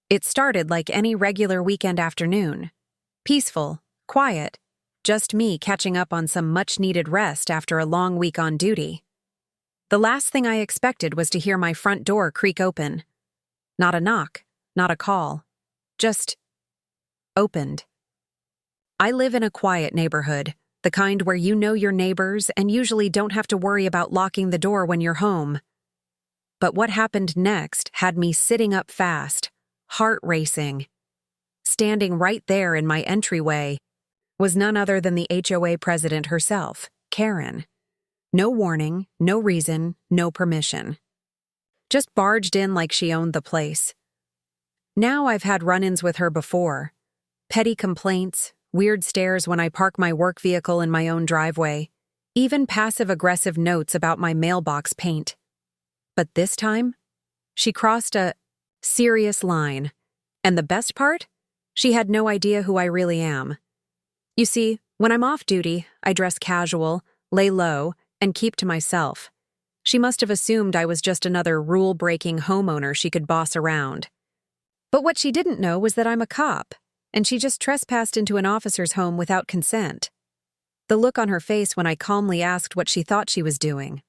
It started like any regular weekend afternoon. Peaceful, quiet, just me catching up on some much-needed rest after a long week on duty. The last thing I expected was to hear my front door creak open. Not a knock, not a call, just opened. I live in a quiet neighborhood, the kind where you know your neighbors and usually don't have to worry about locking the door when you're home. But what happened next had me sitting up fast, heart racing. Standing right there in my entryway was none other than the HOA president herself, Karen. No warning, no reason, no permission. Just barged in like she owned the place. Now I've had run-ins with her before. Petty complaints, weird stares when I park my work vehicle in my own driveway, even passive-aggressive notes about my mailbox paint. But this time, she crossed a serious line. And the best part? She had no idea who I really am. You see, when I'm off duty, I dress casual, lay low, and keep to myself. She must have assumed I was just another rule-breaking homeowner she could boss around. But what she didn't know was that I'm a cop, and she just trespassed into an officer's home without consent. The look on her face when I calmly asked what she thought she was doing.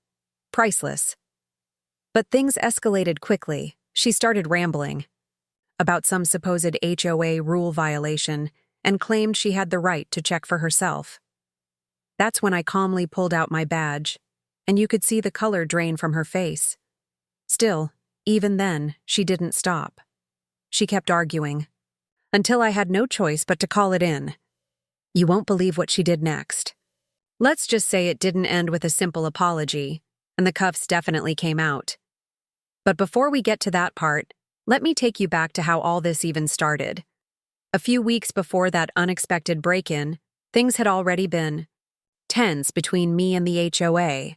Priceless. But things escalated quickly. She started rambling about some supposed HOA rule violation and claimed she had the right to check for herself. That's when I calmly pulled out my badge, and you could see the color drain from her face. Still, even then, she didn't stop. She kept arguing, until I had no choice but to call it in. You won't believe what she did next. Let's just say it didn't end with a simple apology, and the cuffs definitely came out. But before we get to that part, let me take you back to how all this even started. A few weeks before that unexpected break-in, things had already been tense between me and the HOA.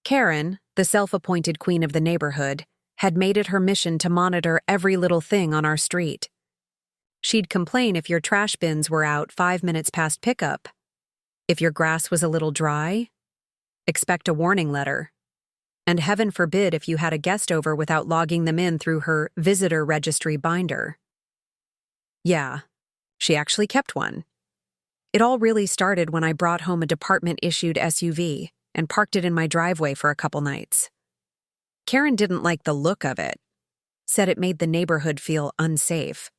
Karen, the self-appointed queen of the neighborhood, had made it her mission to monitor every little thing on our street. She'd complain if your trash bins were out 5 minutes past pickup. If your grass was a little dry, expect a warning letter. And heaven forbid if you had a guest over without logging them in through her visitor registry binder. Yeah, she actually kept one. It all really started when I brought home a department-issued SUV and parked it in my driveway for a couple nights. Karen didn't like the look of it, said it made the neighborhood feel unsafe.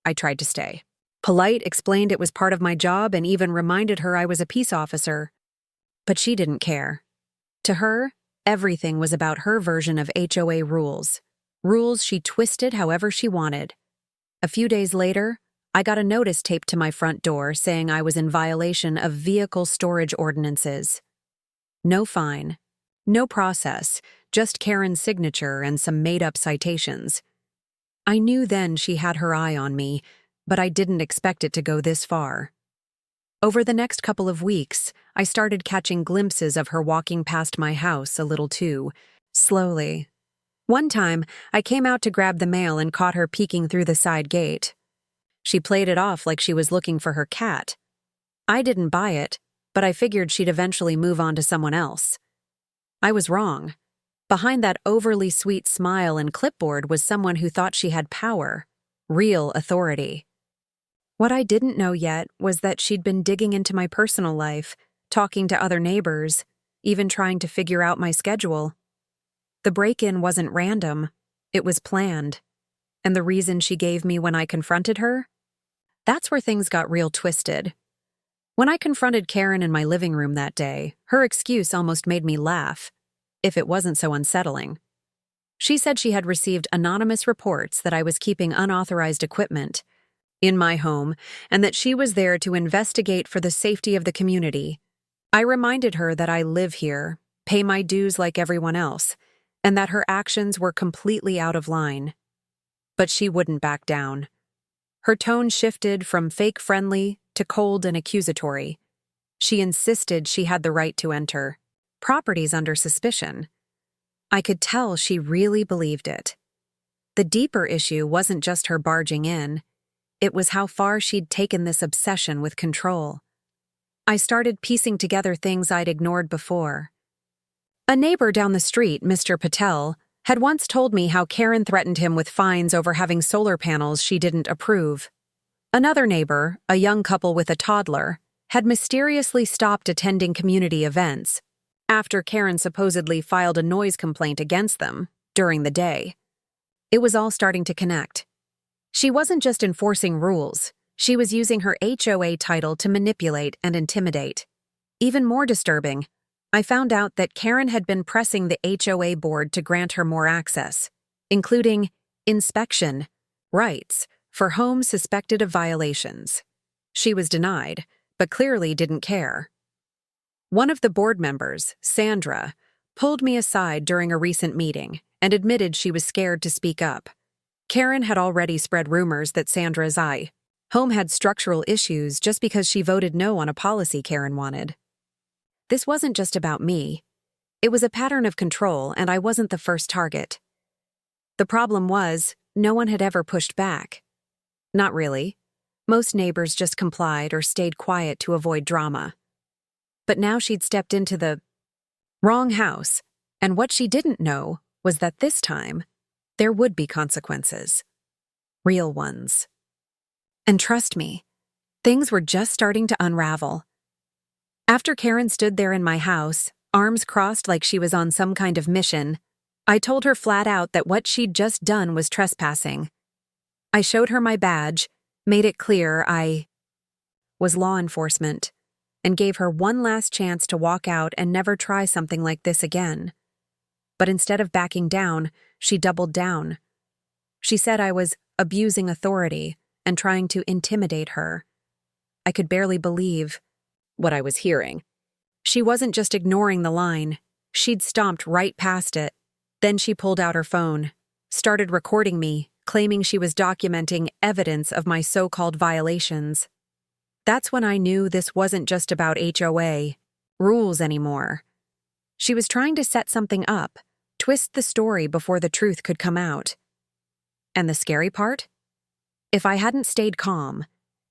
I tried to stay polite, explained it was part of my job, and even reminded her I was a peace officer. But she didn't care. To her, everything was about her version of HOA rules. Rules she twisted however she wanted. A few days later, I got a notice taped to my front door saying I was in violation of vehicle storage ordinances. No fine, no process, just Karen's signature and some made-up citations. I knew then she had her eye on me, but I didn't expect it to go this far. Over the next couple of weeks, I started catching glimpses of her walking past my house a little too slowly. One time, I came out to grab the mail and caught her peeking through the side gate. She played it off like she was looking for her cat. I didn't buy it, but I figured she'd eventually move on to someone else. I was wrong. Behind that overly sweet smile and clipboard was someone who thought she had power, real authority. What I didn't know yet was that she'd been digging into my personal life, talking to other neighbors, even trying to figure out my schedule. The break-in wasn't random, it was planned. And the reason she gave me when I confronted her? That's where things got real twisted. When I confronted Karen in my living room that day, her excuse almost made me laugh, if it wasn't so unsettling. She said she had received anonymous reports that I was keeping unauthorized equipment in my home and that she was there to investigate for the safety of the community. I reminded her that I live here, pay my dues like everyone else, and that her actions were completely out of line. But she wouldn't back down. Her tone shifted from fake friendly to cold and accusatory. She insisted she had the right to enter properties under suspicion. I could tell she really believed it. The deeper issue wasn't just her barging in, it was how far she'd taken this obsession with control. I started piecing together things I'd ignored before. A neighbor down the street, Mr. Patel, had once told me how Karen threatened him with fines over having solar panels she didn't approve. Another neighbor, a young couple with a toddler, had mysteriously stopped attending community events after Karen supposedly filed a noise complaint against them during the day. It was all starting to connect. She wasn't just enforcing rules, she was using her HOA title to manipulate and intimidate. Even more disturbing, I found out that Karen had been pressing the HOA board to grant her more access, including inspection rights for homes suspected of violations. She was denied, but clearly didn't care. One of the board members, Sandra, pulled me aside during a recent meeting and admitted she was scared to speak up. Karen had already spread rumors that Sandra's home had structural issues just because she voted no on a policy Karen wanted. This wasn't just about me. It was a pattern of control, and I wasn't the first target. The problem was, no one had ever pushed back. Not really. Most neighbors just complied or stayed quiet to avoid drama. But now she'd stepped into the wrong house, and what she didn't know was that this time, there would be consequences. Real ones. And trust me, things were just starting to unravel. After Karen stood there in my house, arms crossed like she was on some kind of mission, I told her flat out that what she'd just done was trespassing. I showed her my badge, made it clear I was law enforcement, and gave her one last chance to walk out and never try something like this again. But instead of backing down, she doubled down. She said I was abusing authority and trying to intimidate her. I could barely believe what I was hearing. She wasn't just ignoring the line, she'd stomped right past it. Then she pulled out her phone, started recording me, claiming she was documenting evidence of my so-called violations. That's when I knew this wasn't just about HOA rules anymore. She was trying to set something up, twist the story before the truth could come out. And the scary part? If I hadn't stayed calm,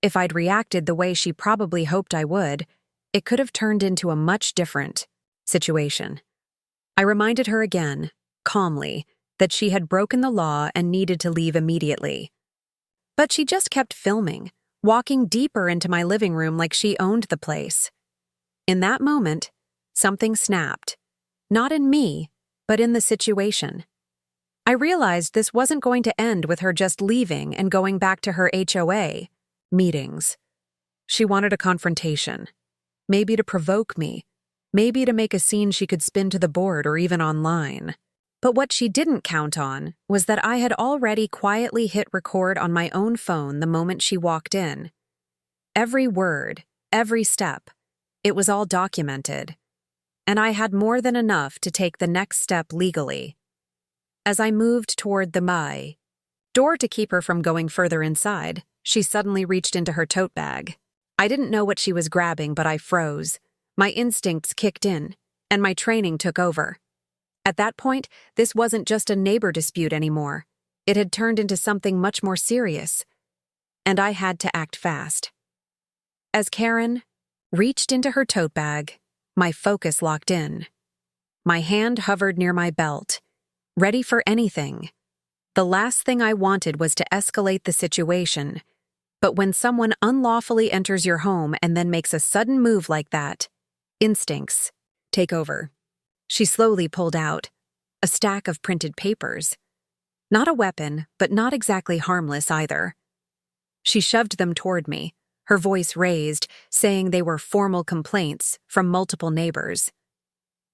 if I'd reacted the way she probably hoped I would, it could have turned into a much different situation. I reminded her again, calmly, that she had broken the law and needed to leave immediately. But she just kept filming, walking deeper into my living room like she owned the place. In that moment, something snapped. Not in me, but in the situation. I realized this wasn't going to end with her just leaving and going back to her HOA meetings. She wanted a confrontation. Maybe to provoke me. Maybe to make a scene she could spin to the board or even online. But what she didn't count on was that I had already quietly hit record on my own phone the moment she walked in. Every word, every step, it was all documented. And I had more than enough to take the next step legally. As I moved toward the door to keep her from going further inside, she suddenly reached into her tote bag. I didn't know what she was grabbing, but I froze. My instincts kicked in, and my training took over. At that point, this wasn't just a neighbor dispute anymore. It had turned into something much more serious. And I had to act fast. As Karen reached into her tote bag, my focus locked in. My hand hovered near my belt, ready for anything. The last thing I wanted was to escalate the situation. But when someone unlawfully enters your home and then makes a sudden move like that, instincts take over. She slowly pulled out a stack of printed papers. Not a weapon, but not exactly harmless either. She shoved them toward me, her voice raised, saying they were formal complaints from multiple neighbors.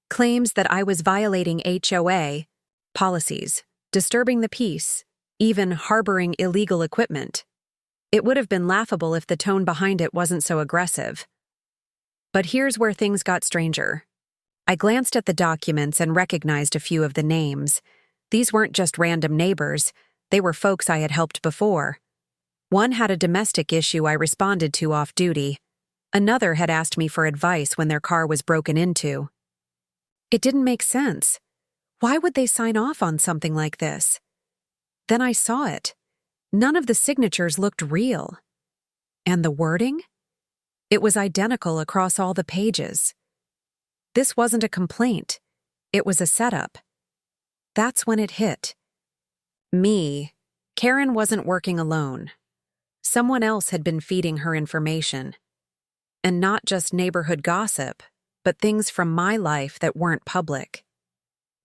Claims that I was violating HOA policies, disturbing the peace, even harboring illegal equipment. It would have been laughable if the tone behind it wasn't so aggressive. But here's where things got stranger. I glanced at the documents and recognized a few of the names. These weren't just random neighbors, they were folks I had helped before. One had a domestic issue I responded to off duty. Another had asked me for advice when their car was broken into. It didn't make sense. Why would they sign off on something like this? Then I saw it. None of the signatures looked real. And the wording? It was identical across all the pages. This wasn't a complaint. It was a setup. That's when it hit. Me. Karen wasn't working alone. Someone else had been feeding her information. And not just neighborhood gossip, but things from my life that weren't public.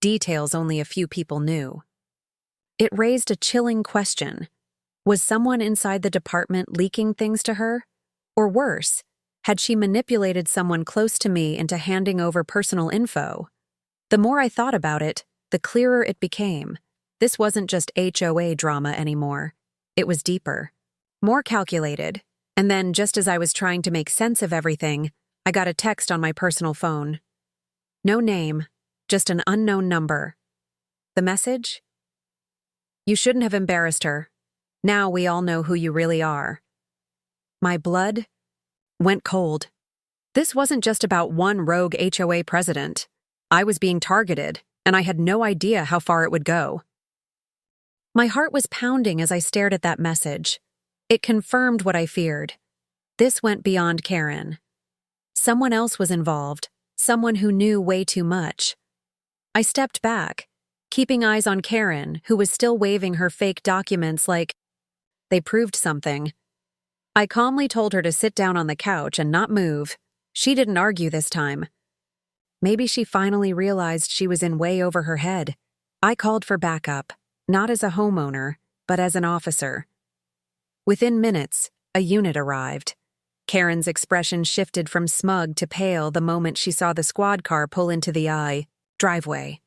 Details only a few people knew. It raised a chilling question. Was someone inside the department leaking things to her? Or worse, had she manipulated someone close to me into handing over personal info? The more I thought about it, the clearer it became. This wasn't just HOA drama anymore. It was deeper, more calculated. And then, just as I was trying to make sense of everything, I got a text on my personal phone. No name, just an unknown number. The message? You shouldn't have embarrassed her. Now we all know who you really are. My blood went cold. This wasn't just about one rogue HOA president. I was being targeted, and I had no idea how far it would go. My heart was pounding as I stared at that message. It confirmed what I feared. This went beyond Karen. Someone else was involved, someone who knew way too much. I stepped back, keeping eyes on Karen, who was still waving her fake documents like they proved something. I calmly told her to sit down on the couch and not move. She didn't argue this time. Maybe she finally realized she was in way over her head. I called for backup, not as a homeowner, but as an officer. Within minutes, a unit arrived. Karen's expression shifted from smug to pale the moment she saw the squad car pull into the driveway.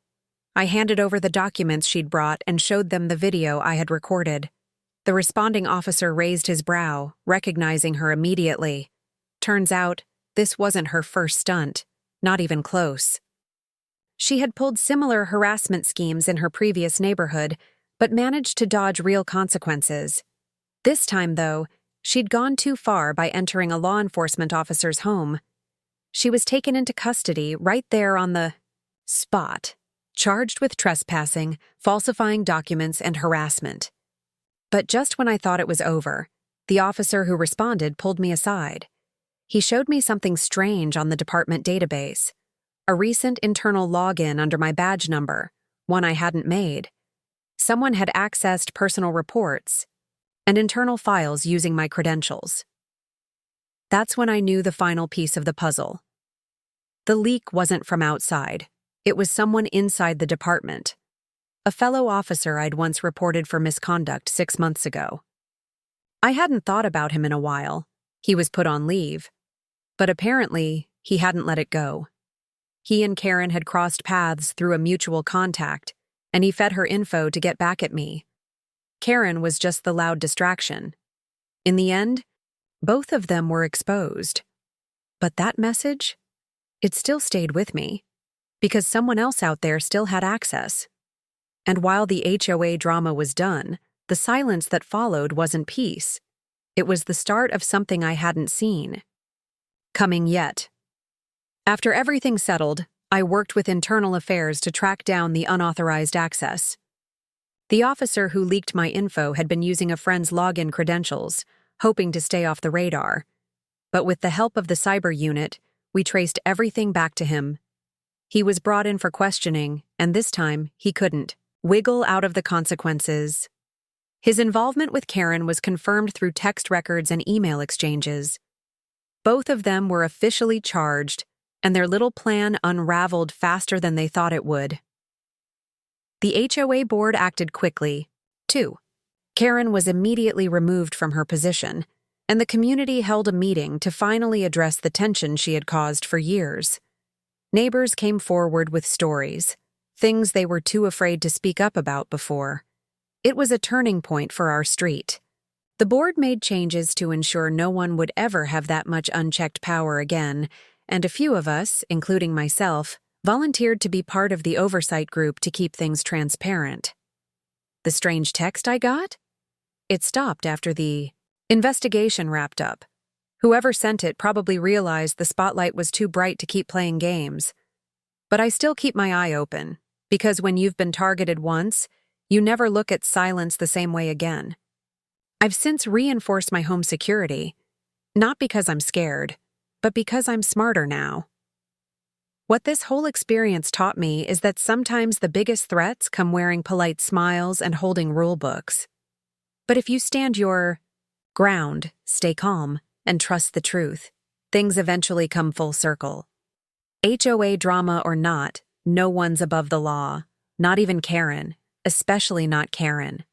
I handed over the documents she'd brought and showed them the video I had recorded. The responding officer raised his brow, recognizing her immediately. Turns out, this wasn't her first stunt, not even close. She had pulled similar harassment schemes in her previous neighborhood, but managed to dodge real consequences. This time, though, she'd gone too far by entering a law enforcement officer's home. She was taken into custody right there on the spot, charged with trespassing, falsifying documents, and harassment. But just when I thought it was over, the officer who responded pulled me aside. He showed me something strange on the department database, a recent internal login under my badge number, one I hadn't made. Someone had accessed personal reports and internal files using my credentials. That's when I knew the final piece of the puzzle. The leak wasn't from outside. It was someone inside the department. A fellow officer I'd once reported for misconduct 6 months ago. I hadn't thought about him in a while. He was put on leave. But apparently, he hadn't let it go. He and Karen had crossed paths through a mutual contact, and he fed her info to get back at me. Karen was just the loud distraction. In the end, both of them were exposed. But that message? It still stayed with me, because someone else out there still had access. And while the HOA drama was done, the silence that followed wasn't peace. It was the start of something I hadn't seen coming yet. After everything settled, I worked with internal affairs to track down the unauthorized access. The officer who leaked my info had been using a friend's login credentials, hoping to stay off the radar. But with the help of the cyber unit, we traced everything back to him. He was brought in for questioning, and this time he couldn't wiggle out of the consequences. His involvement with Karen was confirmed through text records and email exchanges. Both of them were officially charged, and their little plan unraveled faster than they thought it would. The HOA board acted quickly, too. Karen was immediately removed from her position, and the community held a meeting to finally address the tension she had caused for years. Neighbors came forward with stories, things they were too afraid to speak up about before. It was a turning point for our street. The board made changes to ensure no one would ever have that much unchecked power again, and a few of us, including myself, volunteered to be part of the oversight group to keep things transparent. The strange text I got? It stopped after the investigation wrapped up. Whoever sent it probably realized the spotlight was too bright to keep playing games. But I still keep my eye open, because when you've been targeted once, you never look at silence the same way again. I've since reinforced my home security, not because I'm scared, but because I'm smarter now. What this whole experience taught me is that sometimes the biggest threats come wearing polite smiles and holding rule books. But if you stand your ground, stay calm, and trust the truth, things eventually come full circle. HOA drama or not, no one's above the law, not even Karen, especially not Karen.